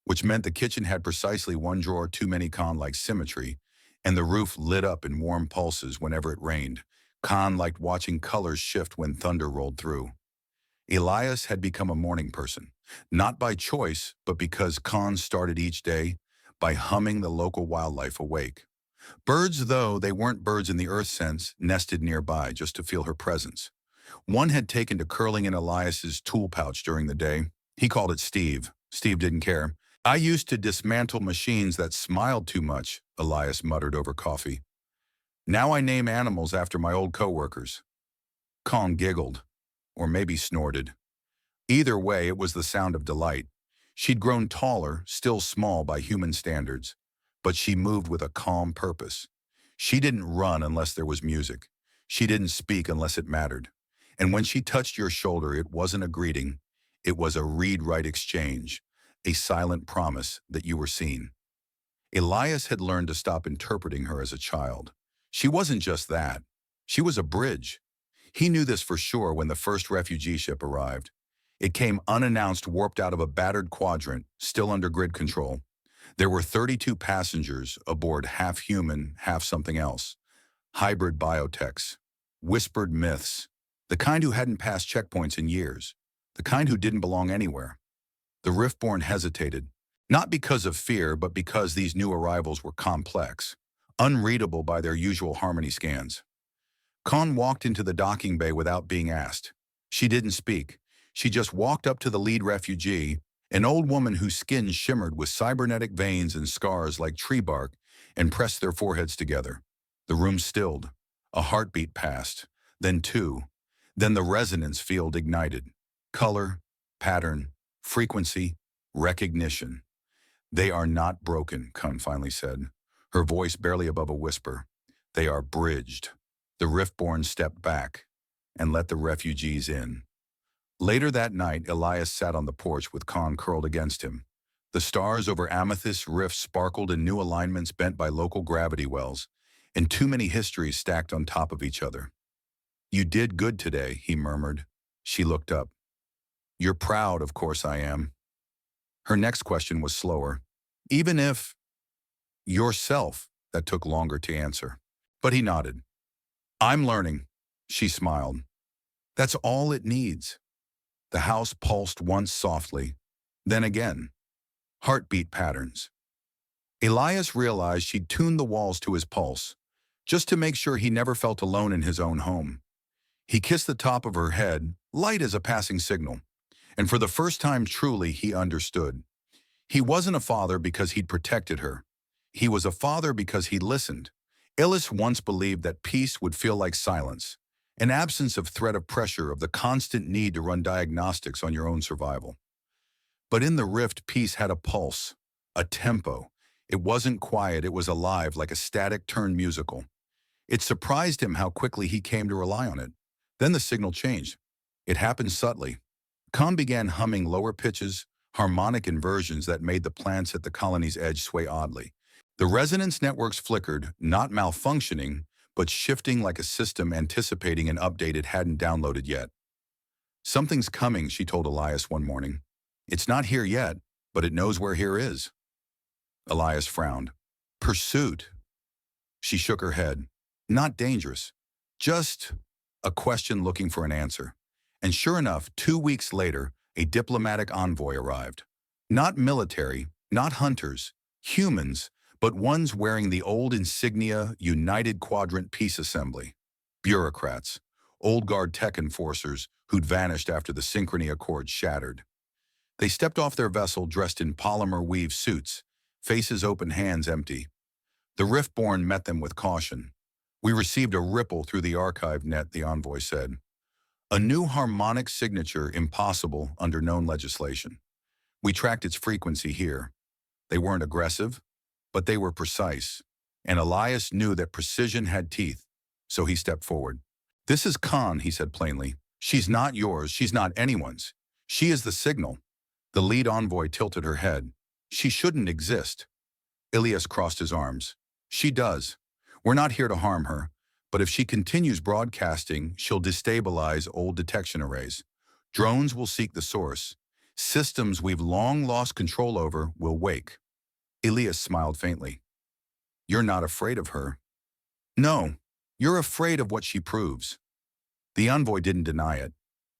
Which meant the kitchen had precisely one drawer too many, Khan-like symmetry, and the roof lit up in warm pulses whenever it rained. Khan liked watching colors shift when thunder rolled through. Elias had become a morning person, not by choice, but because Khan started each day by humming the local wildlife awake. Birds, though they weren't birds in the Earth sense, nested nearby just to feel her presence. One had taken to curling in Elias's tool pouch during the day. He called it Steve. Steve didn't care. I used to dismantle machines that smiled too much, Elias muttered over coffee. Now I name animals after my old coworkers. Con giggled, or maybe snorted. Either way, it was the sound of delight. She'd grown taller, still small by human standards, but she moved with a calm purpose. She didn't run unless there was music. She didn't speak unless it mattered. And when she touched your shoulder, it wasn't a greeting. It was a read-write exchange, a silent promise that you were seen. Elias had learned to stop interpreting her as a child. She wasn't just that. She was a bridge. He knew this for sure when the first refugee ship arrived. It came unannounced, warped out of a battered quadrant, still under grid control. There were 32 passengers aboard, half human, half something else. Hybrid biotechs, whispered myths, the kind who hadn't passed checkpoints in years, the kind who didn't belong anywhere. The Riftborn hesitated, not because of fear, but because these new arrivals were complex, unreadable by their usual harmony scans. Khan walked into the docking bay without being asked. She didn't speak. She just walked up to the lead refugee, an old woman whose skin shimmered with cybernetic veins and scars like tree bark, and pressed their foreheads together. The room stilled. A heartbeat passed, then two. Then the resonance field ignited. Color, pattern, frequency, recognition. They are not broken, Khan finally said, her voice barely above a whisper. They are bridged. The Riftborn stepped back and let the refugees in. Later that night, Elias sat on the porch with Khan curled against him. The stars over Amethyst Rift sparkled in new alignments bent by local gravity wells, and too many histories stacked on top of each other. You did good today, he murmured. She looked up. You're proud, of course I am. Her next question was slower. Even if yourself, that took longer to answer. But he nodded. I'm learning, she smiled. That's all it needs. The house pulsed once softly, then again. Heartbeat patterns. Elias realized she'd tuned the walls to his pulse, just to make sure he never felt alone in his own home. He kissed the top of her head, light as a passing signal, and for the first time truly he understood. He wasn't a father because he'd protected her. He was a father because he listened. Elias once believed that peace would feel like silence, an absence of threat of pressure, of the constant need to run diagnostics on your own survival. But in the rift, peace had a pulse, a tempo. It wasn't quiet, it was alive, like a static turned musical. It surprised him how quickly he came to rely on it. Then the signal changed. It happened subtly. Khan began humming lower pitches, harmonic inversions that made the plants at the colony's edge sway oddly. The resonance networks flickered, not malfunctioning, but shifting like a system anticipating an update it hadn't downloaded yet. Something's coming, she told Elias one morning. It's not here yet, but it knows where here is. Elias frowned. Pursuit. She shook her head. Not dangerous. Just a question looking for an answer. And sure enough, 2 weeks later, a diplomatic envoy arrived. Not military, not hunters, humans, but ones wearing the old insignia United Quadrant Peace Assembly. Bureaucrats, old guard tech enforcers who'd vanished after the Synchrony Accord shattered. They stepped off their vessel dressed in polymer weave suits, faces open, hands empty. The Riftborn met them with caution. We received a ripple through the archive net, the envoy said. A new harmonic signature impossible under known legislation. We tracked its frequency here. They weren't aggressive, but they were precise, and Elias knew that precision had teeth, so he stepped forward. This is Khan, he said plainly. She's not yours, she's not anyone's. She is the signal. The lead envoy tilted her head. She shouldn't exist. Elias crossed his arms. She does. We're not here to harm her, but if she continues broadcasting, she'll destabilize old detection arrays. Drones will seek the source. Systems we've long lost control over will wake. Elias smiled faintly. You're not afraid of her. No, you're afraid of what she proves. The envoy didn't deny it.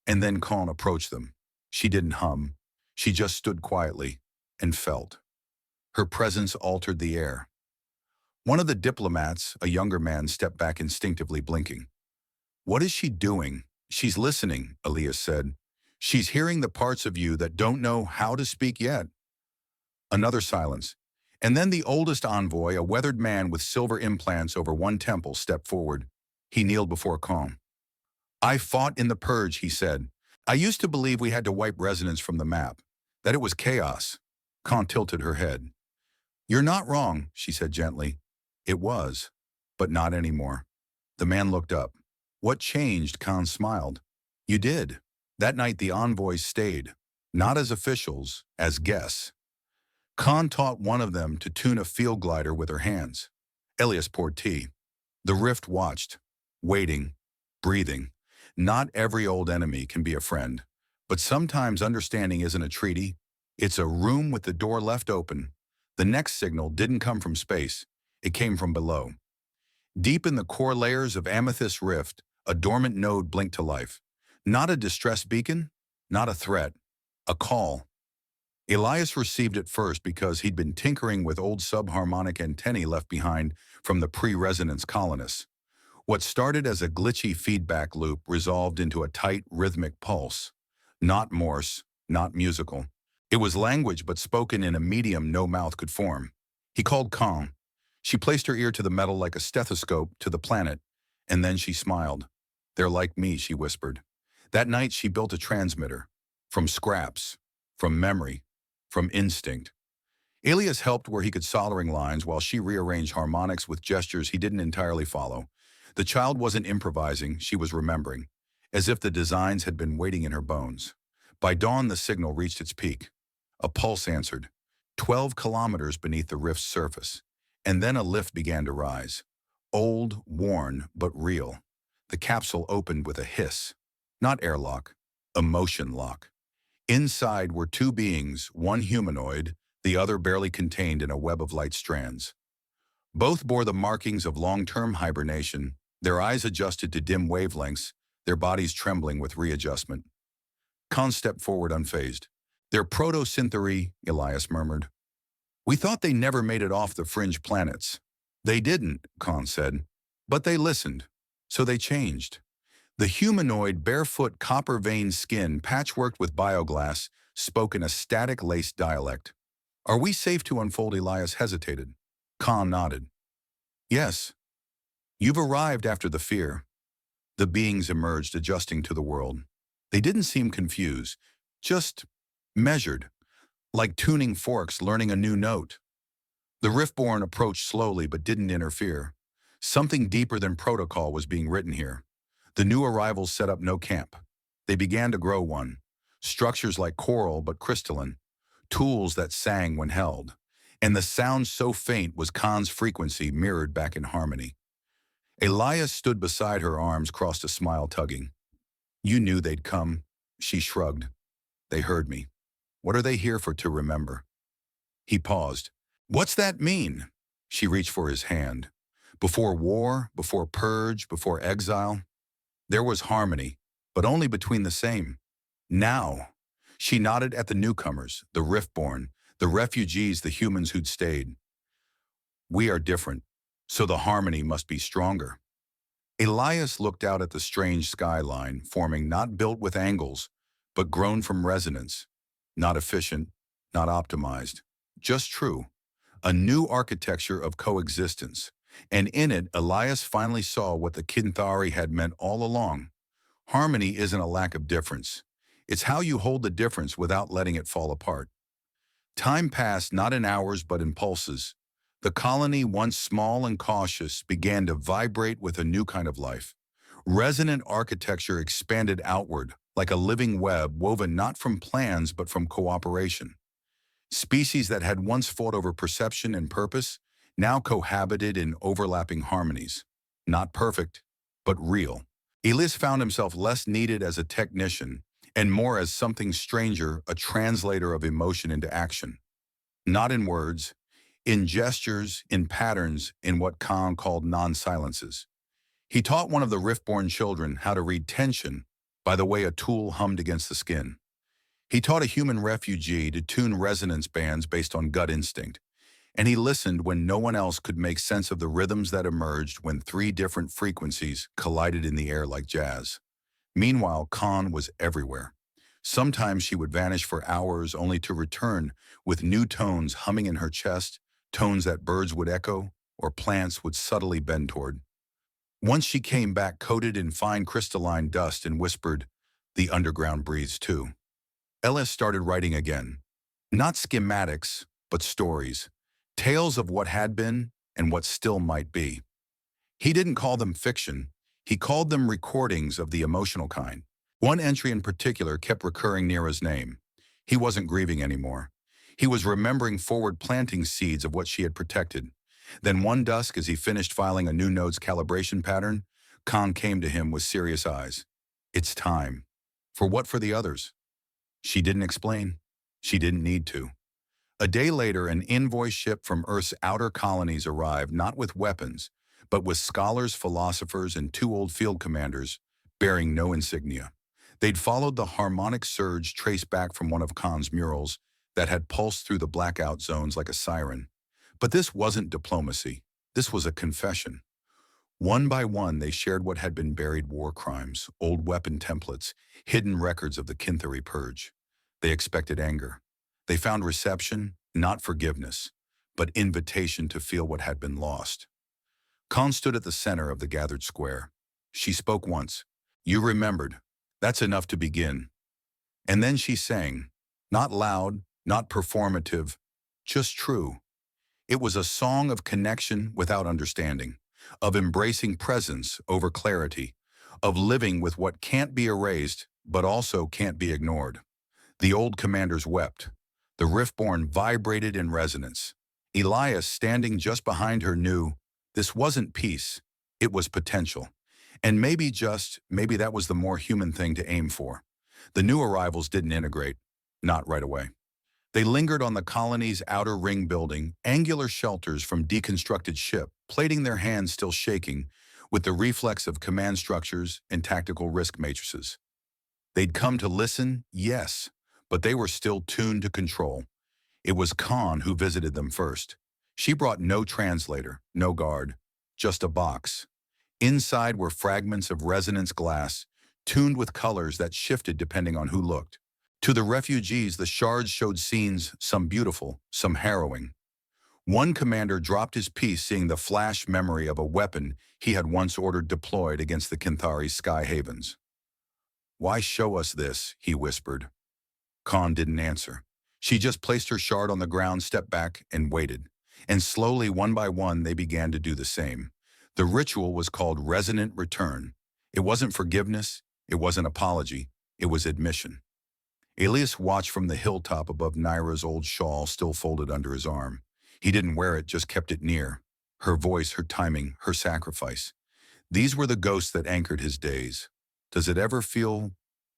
And then Khan approached them. She didn't hum. She just stood quietly and felt. Her presence altered the air. One of the diplomats, a younger man, stepped back instinctively blinking. What is she doing? She's listening, Elias said. She's hearing the parts of you that don't know how to speak yet. Another silence. And then the oldest envoy, a weathered man with silver implants over one temple, stepped forward. He kneeled before Kong. I fought in the purge, he said. I used to believe we had to wipe resonance from the map, that it was chaos. Khan tilted her head. You're not wrong, she said gently. It was, but not anymore. The man looked up. What changed? Khan smiled. You did. That night the envoys stayed, not as officials, as guests. Khan taught one of them to tune a field glider with her hands. Elias poured tea. The rift watched, waiting, breathing. Not every old enemy can be a friend, but sometimes understanding isn't a treaty. It's a room with the door left open. The next signal didn't come from space. It came from below. Deep in the core layers of Amethyst Rift, a dormant node blinked to life. Not a distress beacon, not a threat, a call. Elias received it first because he'd been tinkering with old subharmonic antennae left behind from the pre-resonance colonists. What started as a glitchy feedback loop resolved into a tight, rhythmic pulse. Not Morse, not musical. It was language but spoken in a medium no mouth could form. He called Kong. She placed her ear to the metal like a stethoscope to the planet, and then she smiled. They're like me, she whispered. That night she built a transmitter. From scraps, from memory, from instinct. Elias helped where he could soldering lines while she rearranged harmonics with gestures he didn't entirely follow. The child wasn't improvising, she was remembering, as if the designs had been waiting in her bones. By dawn the signal reached its peak. A pulse answered, 12 kilometers beneath the rift's surface. And then a lift began to rise. Old, worn, but real. The capsule opened with a hiss. Not airlock, emotion lock. Inside were two beings, one humanoid, the other barely contained in a web of light strands. Both bore the markings of long-term hibernation, their eyes adjusted to dim wavelengths, their bodies trembling with readjustment. Khan stepped forward unfazed. They're proto-synthery, Elias murmured. We thought they never made it off the fringe planets. They didn't, Khan said. But they listened. So they changed. The humanoid, barefoot, copper-veined skin, patchworked with bioglass, spoke in a static-laced dialect. Are we safe to unfold? Elias hesitated. Khan nodded. Yes. You've arrived after the fear. The beings emerged, adjusting to the world. They didn't seem confused, just measured, like tuning forks learning a new note. The Riftborn approached slowly but didn't interfere. Something deeper than protocol was being written here. The new arrivals set up no camp. They began to grow one. Structures like coral but crystalline. Tools that sang when held. And the sound so faint was Khan's frequency mirrored back in harmony. Elias stood beside her, arms crossed, a smile tugging. You knew they'd come. She shrugged. They heard me. What are they here for? To remember. He paused. What's that mean? She reached for his hand. Before war, before purge, before exile, there was harmony, but only between the same. Now, she nodded at the newcomers, the Riftborn, the refugees, the humans who'd stayed. We are different, so the harmony must be stronger. Elias looked out at the strange skyline, forming, not built with angles, but grown from resonance. Not efficient, not optimized, just true. A new architecture of coexistence. And in it, Elias finally saw what the Kinthari had meant all along. Harmony isn't a lack of difference. It's how you hold the difference without letting it fall apart. Time passed not in hours but in pulses. The colony, once small and cautious, began to vibrate with a new kind of life. Resonant architecture expanded outward, like a living web woven not from plans but from cooperation. Species that had once fought over perception and purpose now cohabited in overlapping harmonies. Not perfect, but real. Elias found himself less needed as a technician and more as something stranger, a translator of emotion into action. Not in words, in gestures, in patterns, in what Khan called non-silences. He taught one of the Riftborn children how to read tension by the way a tool hummed against the skin. He taught a human refugee to tune resonance bands based on gut instinct. and he listened when no one else could make sense of the rhythms that emerged when three different frequencies collided in the air like jazz. Meanwhile, Khan was everywhere. Sometimes she would vanish for hours only to return with new tones humming in her chest, tones that birds would echo or plants would subtly bend toward. Once she came back coated in fine crystalline dust and whispered, "The underground breathes too." Ellis started writing again. Not schematics, but stories. Tales of what had been and what still might be. He didn't call them fiction. He called them recordings of the emotional kind. One entry in particular kept recurring near his name. He wasn't grieving anymore. He was remembering forward planting seeds of what she had protected. Then one dusk, as he finished filing a new node's calibration pattern, Khan came to him with serious eyes. "It's time." "For what for the others?" She didn't explain. She didn't need to. A day later, an envoy ship from Earth's outer colonies arrived not with weapons, but with scholars, philosophers, and two old field commanders, bearing no insignia. They'd followed the harmonic surge traced back from one of Khan's murals that had pulsed through the blackout zones like a siren. But this wasn't diplomacy. This was a confession. One by one, they shared what had been buried war crimes, old weapon templates, hidden records of the Kinthari purge. They expected anger. They found reception, not forgiveness, but invitation to feel what had been lost. Khan stood at the center of the gathered square. She spoke once. "You remembered. That's enough to begin." And then she sang. Not loud, not performative, just true. It was a song of connection without understanding, of embracing presence over clarity, of living with what can't be erased but also can't be ignored. The old commanders wept. The Riftborn vibrated in resonance. Elias, standing just behind her, knew this wasn't peace, it was potential. And maybe that was the more human thing to aim for. The new arrivals didn't integrate, not right away. They lingered on the colony's outer ring building, angular shelters from deconstructed ship, plating their hands still shaking, with the reflex of command structures and tactical risk matrices. They'd come to listen, yes, but they were still tuned to control. It was Khan who visited them first. She brought no translator, no guard, just a box. Inside were fragments of resonance glass, tuned with colors that shifted depending on who looked. To the refugees, the shards showed scenes, some beautiful, some harrowing. One commander dropped his piece seeing the flash memory of a weapon he had once ordered deployed against the Kinthari's sky havens. "Why show us this?" he whispered. Khan didn't answer. She just placed her shard on the ground, stepped back, and waited. And slowly, one by one, they began to do the same. The ritual was called resonant return. It wasn't forgiveness, it wasn't apology, it was admission. Elias watched from the hilltop above Naira's old shawl still folded under his arm. He didn't wear it, just kept it near. Her voice, her timing, her sacrifice. These were the ghosts that anchored his days. "Does it ever feel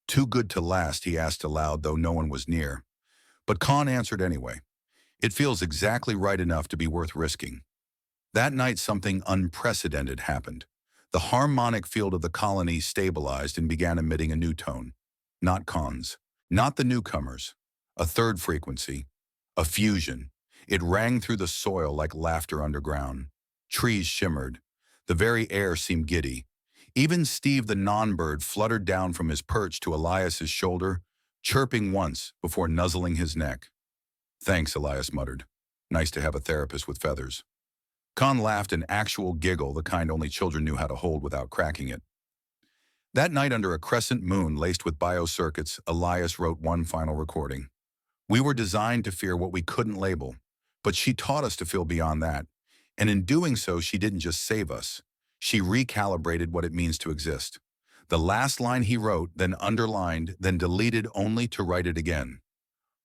too good to last?" he asked aloud, though no one was near. But Khan answered anyway. "It feels exactly right enough to be worth risking." That night, something unprecedented happened. The harmonic field of the colony stabilized and began emitting a new tone. Not Khan's. Not the newcomers. A third frequency. A fusion. It rang through the soil like laughter underground. Trees shimmered. The very air seemed giddy. Even Steve the non-bird fluttered down from his perch to Elias's shoulder, chirping once before nuzzling his neck. "Thanks," Elias muttered. "Nice to have a therapist with feathers." Khan laughed, an actual giggle, the kind only children knew how to hold without cracking it. That night, under a crescent moon laced with biocircuits, Elias wrote one final recording. "We were designed to fear what we couldn't label, but she taught us to feel beyond that. And in doing so, she didn't just save us. She recalibrated what it means to exist." The last line he wrote, then underlined, then deleted only to write it again.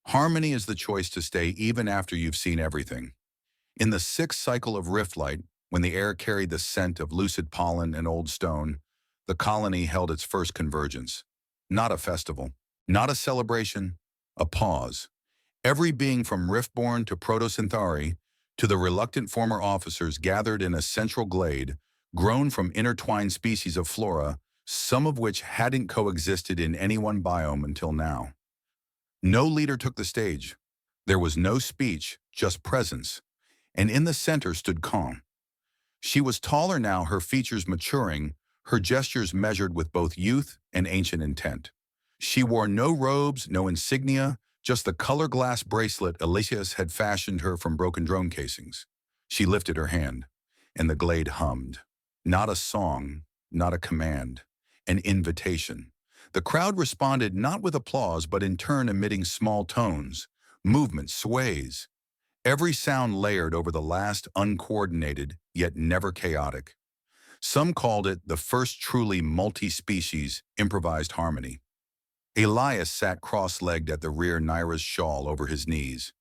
"Harmony is the choice to stay even after you've seen everything." In the sixth cycle of Riftlight, when the air carried the scent of lucid pollen and old stone, the colony held its first convergence. Not a festival, not a celebration, a pause. Every being from Riftborn to Proto-Centauri to the reluctant former officers gathered in a central glade, grown from intertwined species of flora, some of which hadn't coexisted in any one biome until now. No leader took the stage. There was no speech, just presence. and in the center stood calm. She was taller now, her features maturing, her gestures measured with both youth and ancient intent. She wore no robes, no insignia, just the color glass bracelet Elysius had fashioned her from broken drone casings. She lifted her hand, and the glade hummed. Not a song, not a command, an invitation. The crowd responded not with applause, but in turn emitting small tones, movements, sways. Every sound layered over the last, uncoordinated, yet never chaotic. Some called it the first truly multi-species improvised harmony. Elias sat cross-legged at the rear, Naira's shawl over his knees.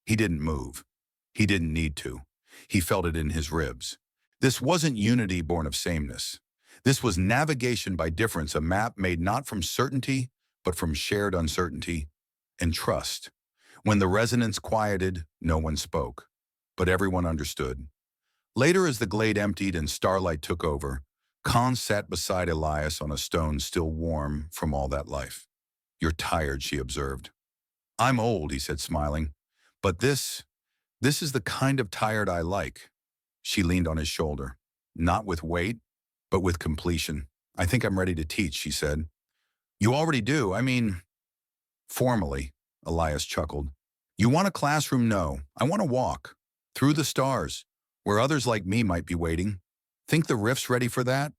He didn't move. He didn't need to. He felt it in his ribs. This wasn't unity born of sameness. This was navigation by difference, a map made not from certainty, but from shared uncertainty and trust. When the resonance quieted, no one spoke, but everyone understood. Later, as the glade emptied and starlight took over, Khan sat beside Elias on a stone still warm from all that life. "You're tired," she observed. "I'm old," he said, smiling. "But this is the kind of tired I like." She leaned on his shoulder. "Not with weight, but with completion. I think I'm ready to teach," she said. "You already do. I mean, formally," Elias chuckled. "You want a classroom? No. I want to walk. Through the stars, where others like me might be waiting. Think the rift's ready for that?"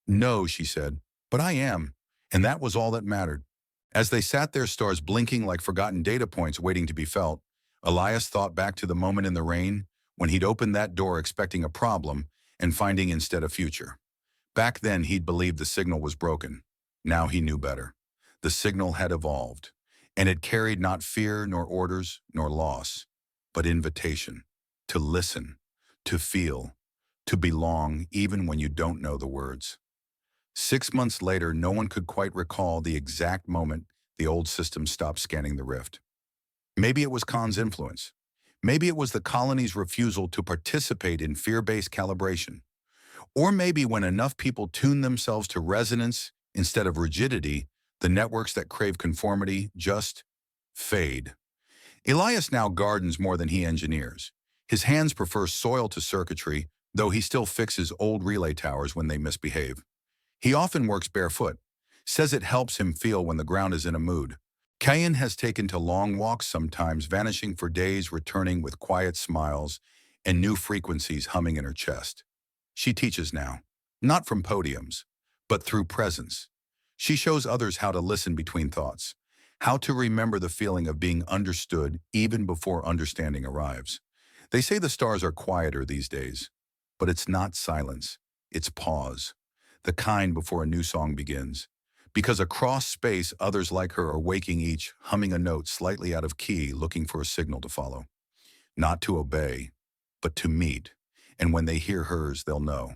"No," she said, "but I am." And that was all that mattered. As they sat there, stars blinking like forgotten data points waiting to be felt, Elias thought back to the moment in the rain when he'd opened that door expecting a problem and finding instead a future. Back then, he'd believed the signal was broken. Now he knew better. The signal had evolved, and it carried not fear nor orders nor loss, but invitation to listen, to feel, to belong even when you don't know the words. 6 months later, no one could quite recall the exact moment the old system stopped scanning the rift. Maybe it was Khan's influence. Maybe it was the colony's refusal to participate in fear-based calibration. Or maybe when enough people tune themselves to resonance instead of rigidity, the networks that crave conformity just fade. Elias now gardens more than he engineers. His hands prefer soil to circuitry, though he still fixes old relay towers when they misbehave. He often works barefoot, says it helps him feel when the ground is in a mood. Kayan has taken to long walks, sometimes vanishing for days, returning with quiet smiles and new frequencies humming in her chest. She teaches now, not from podiums, but through presence. She shows others how to listen between thoughts, how to remember the feeling of being understood even before understanding arrives. They say the stars are quieter these days, but it's not silence, it's pause, the kind before a new song begins. Because across space, others like her are waking, each humming a note slightly out of key, looking for a signal to follow. Not to obey, but to meet. And when they hear hers, they'll know.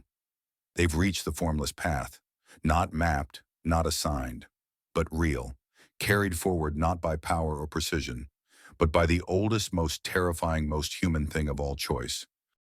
They've reached the formless path, not mapped, not assigned, but real, carried forward not by power or precision, but by the oldest, most terrifying, most human thing of all: choice.